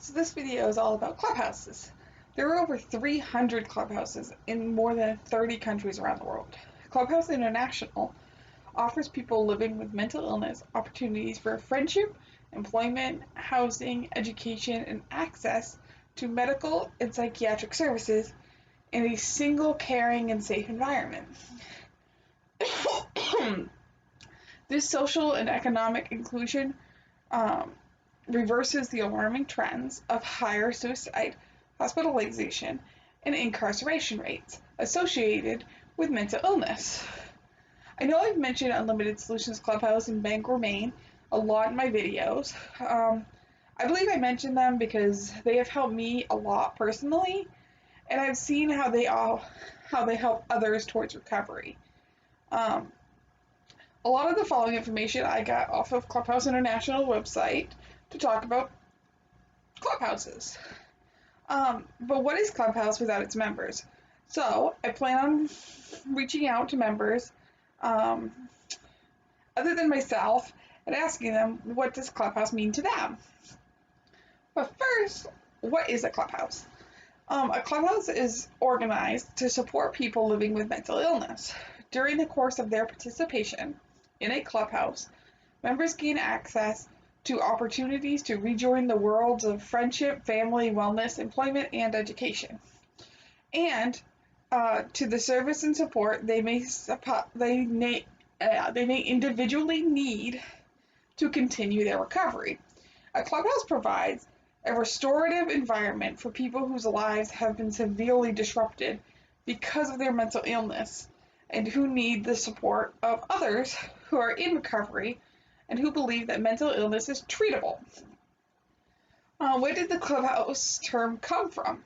So this video is all about clubhouses. There are over 300 clubhouses in more than 30 countries around the world. Clubhouse International offers people living with mental illness opportunities for friendship, employment, housing, education, and access to medical and psychiatric services in a single caring and safe environment. This social and economic inclusion reverses the alarming trends of higher suicide, hospitalization, and incarceration rates associated with mental illness. I know I've mentioned Unlimited Solutions Clubhouse in Bangor, Maine a lot in my videos. I believe I mentioned them because they have helped me a lot personally, and I've seen how they help others towards recovery. A lot of the following information I got off of Clubhouse International website to talk about clubhouses. But what is Clubhouse without its members? So I plan on reaching out to members other than myself and asking them, what does Clubhouse mean to them? But first, what is a clubhouse? A clubhouse is organized to support people living with mental illness. During the course of their participation in a clubhouse, members gain access to opportunities to rejoin the worlds of friendship, family, wellness, employment, and education. And to the service and support they may individually need to continue their recovery. A clubhouse provides a restorative environment for people whose lives have been severely disrupted because of their mental illness and who need the support of others who are in recovery and who believe that mental illness is treatable. Where did the clubhouse term come from?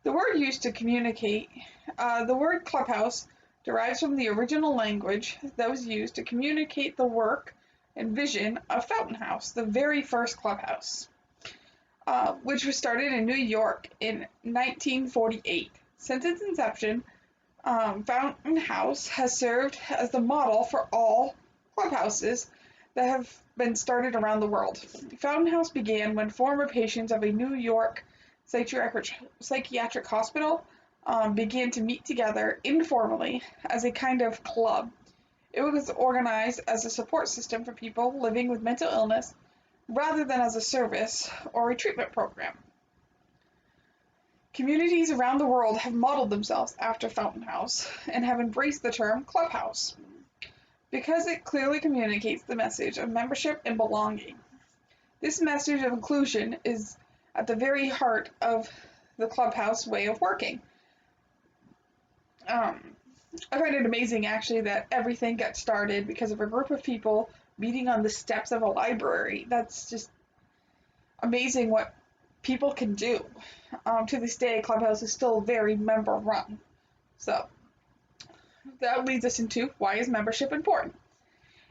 The word used to communicate, the word clubhouse derives from the original language that was used to communicate the work and vision of Fountain House, the very first clubhouse, which was started in New York in 1948. Since its inception, Fountain House has served as the model for all clubhouses that have been started around the world. Fountain House began when former patients of a New York psychiatric hospital began to meet together informally as a kind of club. It was organized as a support system for people living with mental illness rather than as a service or a treatment program. Communities around the world have modeled themselves after Fountain House and have embraced the term clubhouse because it clearly communicates the message of membership and belonging. This message of inclusion is at the very heart of the clubhouse way of working. I find it amazing actually that everything got started because of a group of people meeting on the steps of a library. That's just amazing what people can do. To this day, Clubhouse is still very member run. So that leads us into, why is membership important?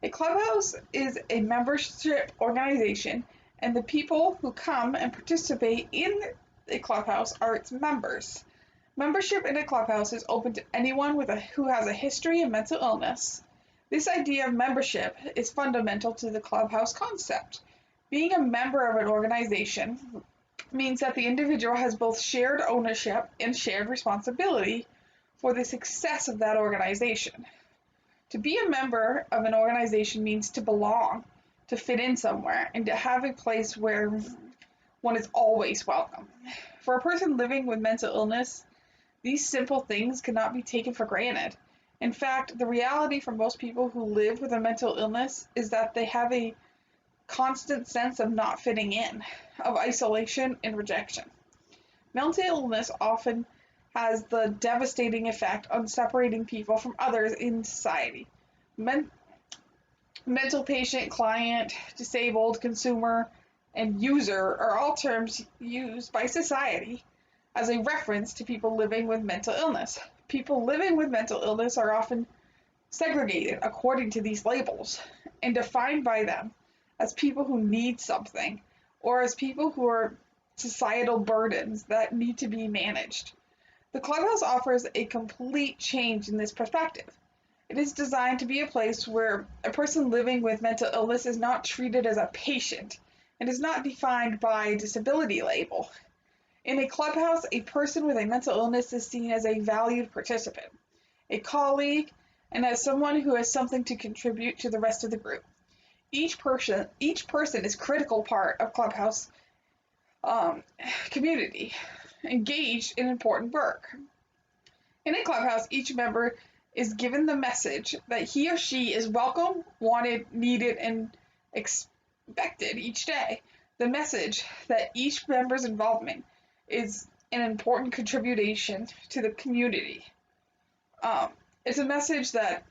A clubhouse is a membership organization, and the people who come and participate in a clubhouse are its members. Membership in a clubhouse is open to anyone who has a history of mental illness. This idea of membership is fundamental to the clubhouse concept. Being a member of an organization means that the individual has both shared ownership and shared responsibility for the success of that organization. To be a member of an organization means to belong, to fit in somewhere, and to have a place where one is always welcome. For a person living with mental illness, these simple things cannot be taken for granted. In fact, the reality for most people who live with a mental illness is that they have a constant sense of not fitting in, of isolation and rejection. Mental illness often has the devastating effect on separating people from others in society. Mental patient, client, disabled, consumer, and user are all terms used by society as a reference to people living with mental illness. People living with mental illness are often segregated according to these labels and defined by them as people who need something or as people who are societal burdens that need to be managed. The clubhouse offers a complete change in this perspective. It is designed to be a place where a person living with mental illness is not treated as a patient. and is not defined by a disability label. In a clubhouse, a person with a mental illness is seen as a valued participant, a colleague, and as someone who has something to contribute to the rest of the group. Each person is a critical part of clubhouse um, community, engaged in important work. In a clubhouse, each member is given the message that he or she is welcome, wanted, needed, and expected each day. The message that each member's involvement is an important contribution to the community. It's a message that,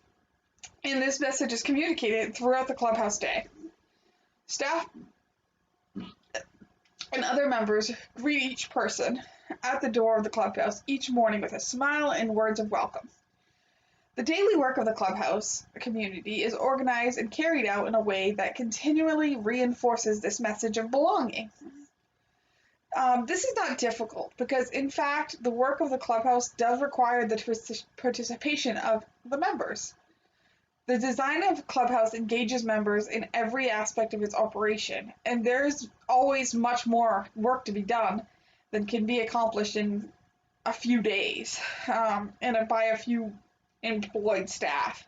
and this message is communicated throughout the clubhouse day. Staff and other members greet each person at the door of the clubhouse each morning with a smile and words of welcome. The daily work of the clubhouse community is organized and carried out in a way that continually reinforces this message of belonging. This is not difficult because, in fact, the work of the clubhouse does require the participation of the members. The design of Clubhouse engages members in every aspect of its operation, and there's always much more work to be done than can be accomplished in a few days and by a few employed staff.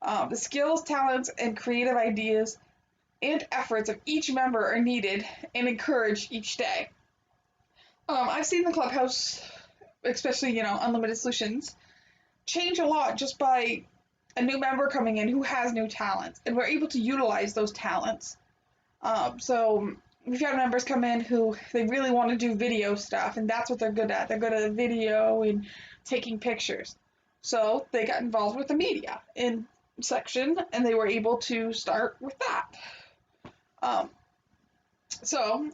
The skills, talents, and creative ideas and efforts of each member are needed and encouraged each day. I've seen the Clubhouse, especially, Unlimited Solutions, change a lot just by a new member coming in who has new talents, and we're able to utilize those talents. So we've had members come in who they really want to do video stuff, and that's what they're good at. They're good at video and taking pictures. So they got involved with the media in section, and they were able to start with that. So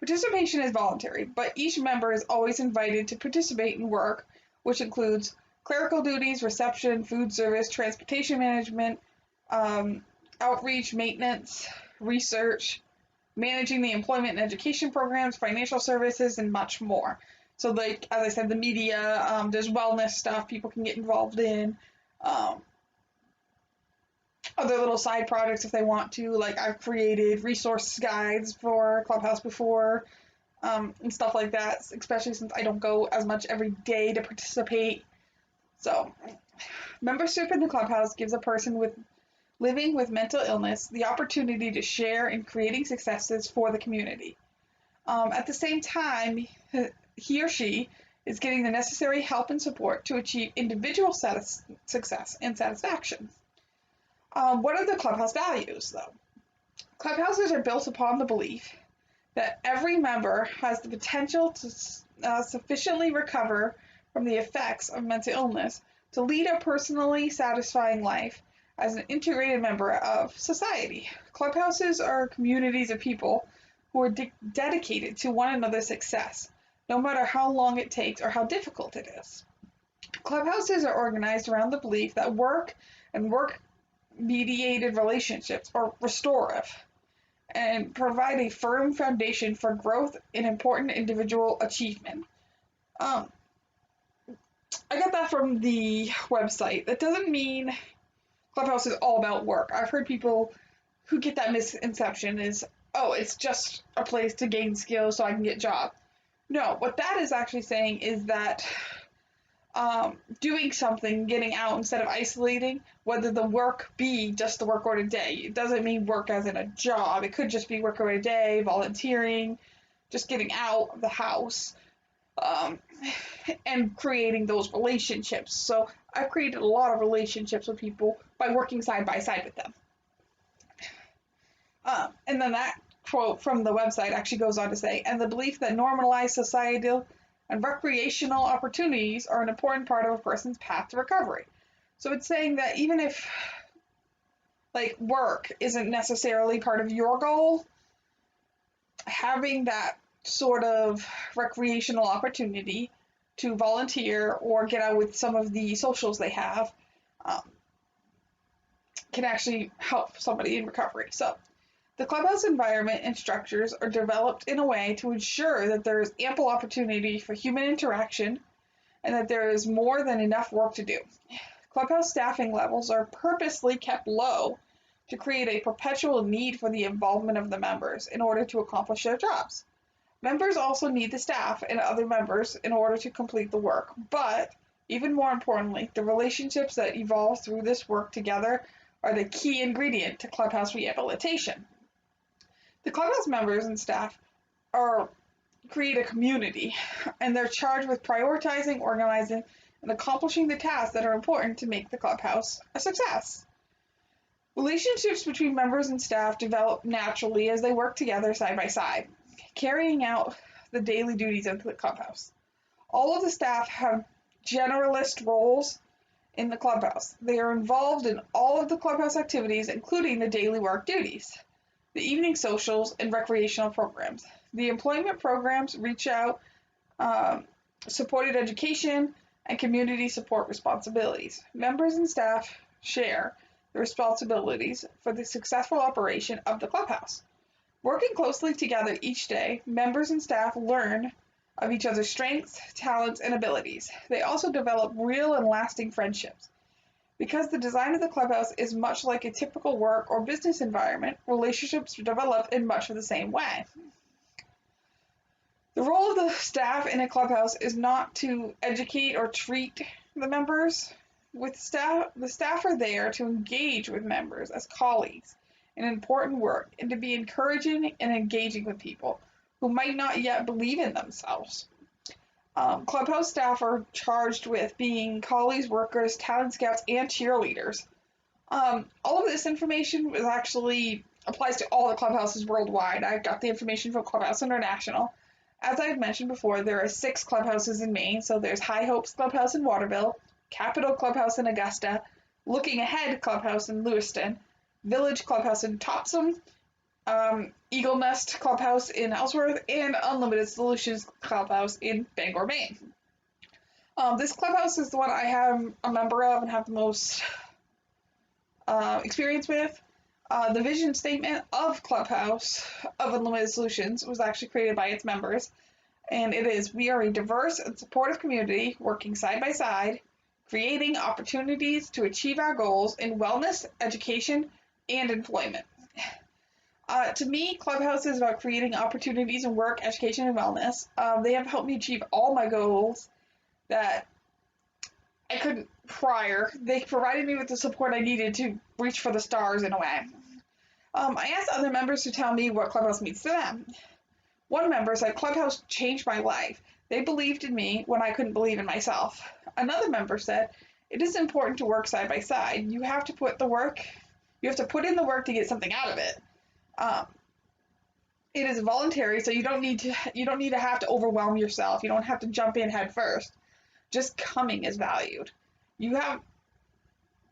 participation is voluntary, but each member is always invited to participate in work, which includes clerical duties, reception, food service, transportation management, outreach, maintenance, research, managing the employment and education programs, financial services, and much more. So, like, as I said, the media, there's wellness stuff people can get involved in, other little side projects if they want to. Like, I've created resource guides for Clubhouse before, and stuff like that, especially since I don't go as much every day to participate. So, membership in the Clubhouse gives a person living with mental illness the opportunity to share in creating successes for the community. At the same time, he or she is getting the necessary help and support to achieve individual success and satisfaction. What are the Clubhouse values, though? Clubhouses are built upon the belief that every member has the potential to sufficiently recover from the effects of mental illness to lead a personally satisfying life as an integrated member of society. Clubhouses are communities of people who are dedicated to one another's success, no matter how long it takes or how difficult it is. Clubhouses are organized around the belief that work and work-mediated relationships are restorative and provide a firm foundation for growth and important individual achievement. I got that from the website. That doesn't mean Clubhouse is all about work. I've heard people who get that misconception is, oh, it's just a place to gain skills so I can get a job. No, what that is actually saying is that doing something, getting out instead of isolating, whether the work be just the work or a day. It doesn't mean work as in a job. It could just be work or a day, volunteering, just getting out of the house. And creating those relationships. So I've created a lot of relationships with people by working side by side with them. And then that quote from the website actually goes on to say, and the belief that normalized societal and recreational opportunities are an important part of a person's path to recovery. So it's saying that even if, like, work isn't necessarily part of your goal, having that sort of recreational opportunity to volunteer or get out with some of the socials they have can actually help somebody in recovery. So the Clubhouse environment and structures are developed in a way to ensure that there is ample opportunity for human interaction and that there is more than enough work to do. Clubhouse staffing levels are purposely kept low to create a perpetual need for the involvement of the members in order to accomplish their jobs. Members also need the staff and other members in order to complete the work, but even more importantly, the relationships that evolve through this work together are the key ingredient to Clubhouse rehabilitation. The Clubhouse members and staff are create a community, and they're charged with prioritizing, organizing, and accomplishing the tasks that are important to make the Clubhouse a success. Relationships between members and staff develop naturally as they work together side by side, carrying out the daily duties of the Clubhouse. All of the staff have generalist roles in the Clubhouse. They are involved in all of the Clubhouse activities, including the daily work duties, the evening socials, and recreational programs. The employment programs reach out, supported education, and community support responsibilities. Members and staff share the responsibilities for the successful operation of the Clubhouse. Working closely together each day, members and staff learn of each other's strengths, talents, and abilities. They also develop real and lasting friendships. Because the design of the Clubhouse is much like a typical work or business environment, relationships develop in much of the same way. The role of the staff in a Clubhouse is not to educate or treat the members. The staff are there to engage with members as colleagues in important work and to be encouraging and engaging with people who might not yet believe in themselves. Clubhouse staff are charged with being colleagues, workers, talent scouts, and cheerleaders. All of this information actually applies to all the clubhouses worldwide. I got the information from Clubhouse International. As I've mentioned before, there are 6 clubhouses in Maine. So there's High Hopes Clubhouse in Waterville, Capitol Clubhouse in Augusta, Looking Ahead Clubhouse in Lewiston, Village Clubhouse in Topsom, Eagle Nest Clubhouse in Ellsworth, and Unlimited Solutions Clubhouse in Bangor, Maine. This clubhouse is the one I am a member of and have the most experience with. The vision statement of Clubhouse of Unlimited Solutions was actually created by its members, and it is: we are a diverse and supportive community working side by side, creating opportunities to achieve our goals in wellness, education, and employment. To me, Clubhouse is about creating opportunities in work, education, and wellness. They have helped me achieve all my goals that I couldn't prior. They provided me with the support I needed to reach for the stars in a way. I asked other members to tell me what Clubhouse means to them. One member said, Clubhouse changed my life. They believed in me when I couldn't believe in myself. Another member said, it is important to work side by side. You have to put in the work to get something out of it. It is voluntary, so you don't need to have to overwhelm yourself. You don't have to jump in head first. Just coming is valued. You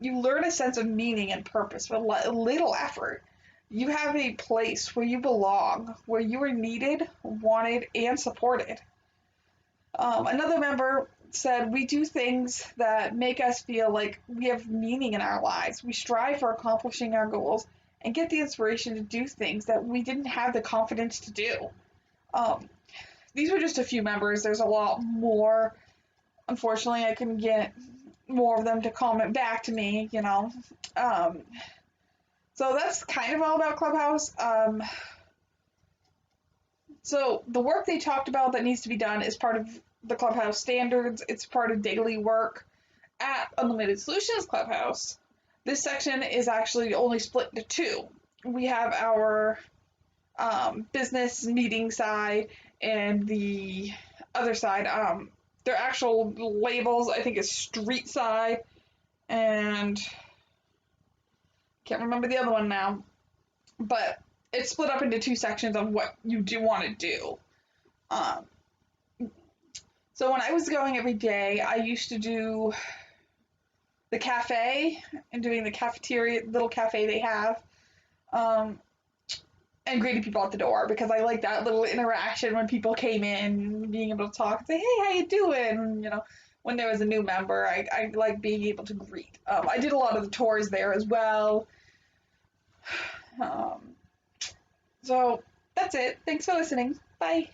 learn a sense of meaning and purpose with little effort. You have a place where you belong, where you are needed, wanted, and supported. Another member said, we do things that make us feel like we have meaning in our lives. We strive for accomplishing our goals and get the inspiration to do things that we didn't have the confidence to do. These were just a few members. There's a lot more. Unfortunately, I couldn't get more of them to comment back to me, So that's kind of all about Clubhouse. So the work they talked about that needs to be done is part of the Clubhouse standards. It's part of daily work at Unlimited Solutions Clubhouse. This section is actually only split into 2. We have our business meeting side and the other side. Their actual labels, I think, is street side, and can't remember the other one now. But it's split up into 2 sections of what you do want to do. So when I was going every day, I used to do the cafe and doing the cafeteria, little cafe they have, and greeting people at the door, because I like that little interaction when people came in, being able to talk and say, hey, how you doing? When there was a new member, I like being able to greet. I did a lot of the tours there as well. So that's it. Thanks for listening. Bye.